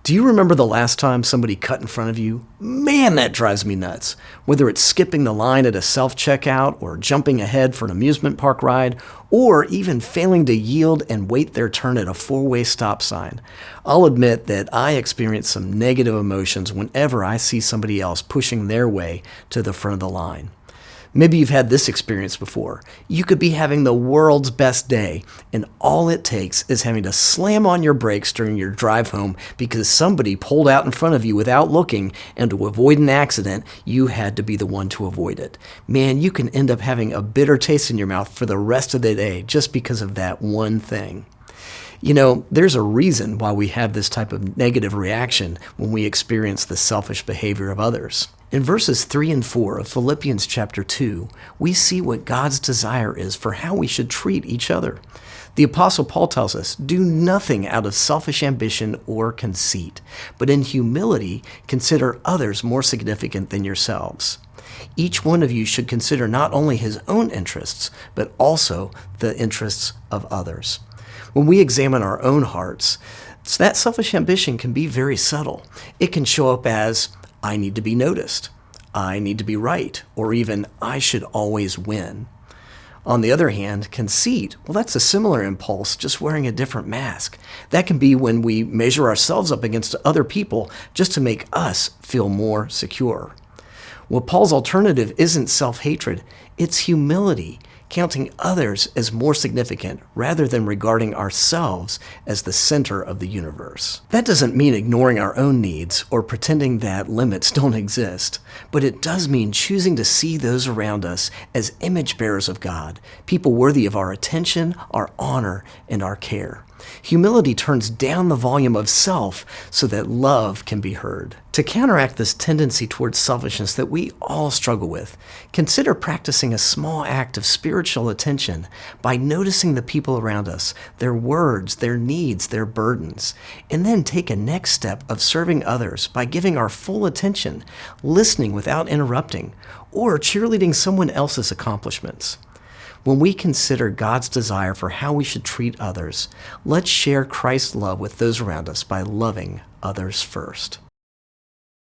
Do you remember the last time somebody cut in front of you? Man, that drives me nuts. Whether it's skipping the line at a self-checkout or jumping ahead for an amusement park ride, or even failing to yield and wait their turn at a four-way stop sign. I'll admit that I experience some negative emotions whenever I see somebody else pushing their way to the front of the line. Maybe you've had this experience before. You could be having the world's best day, and all it takes is having to slam on your brakes during your drive home because somebody pulled out in front of you without looking, and to avoid an accident, you had to be the one to avoid it. Man, you can end up having a bitter taste in your mouth for the rest of the day just because of that one thing. You know, there's a reason why we have this type of negative reaction when we experience the selfish behavior of others. In verses 3 and 4 of Philippians chapter 2, we see what God's desire is for how we should treat each other. The Apostle Paul tells us, "Do nothing out of selfish ambition or conceit, but in humility consider others more significant than yourselves. Each one of you should consider not only his own interests, but also the interests of others." When we examine our own hearts, that selfish ambition can be very subtle. It can show up as, I need to be noticed, I need to be right, or even I should always win. On the other hand, conceit, well, that's a similar impulse, just wearing a different mask. That can be when we measure ourselves up against other people just to make us feel more secure. Well, Paul's alternative isn't self-hatred, it's humility, counting others as more significant rather than regarding ourselves as the center of the universe. That doesn't mean ignoring our own needs or pretending that limits don't exist, but it does mean choosing to see those around us as image bearers of God, people worthy of our attention, our honor, and our care. Humility turns down the volume of self so that love can be heard. To counteract this tendency towards selfishness that we all struggle with, consider practicing a small act of spiritual attention by noticing the people around us, their words, their needs, their burdens, and then take a next step of serving others by giving our full attention, listening without interrupting, or cheerleading someone else's accomplishments. When we consider God's desire for how we should treat others, let's share Christ's love with those around us by loving others first.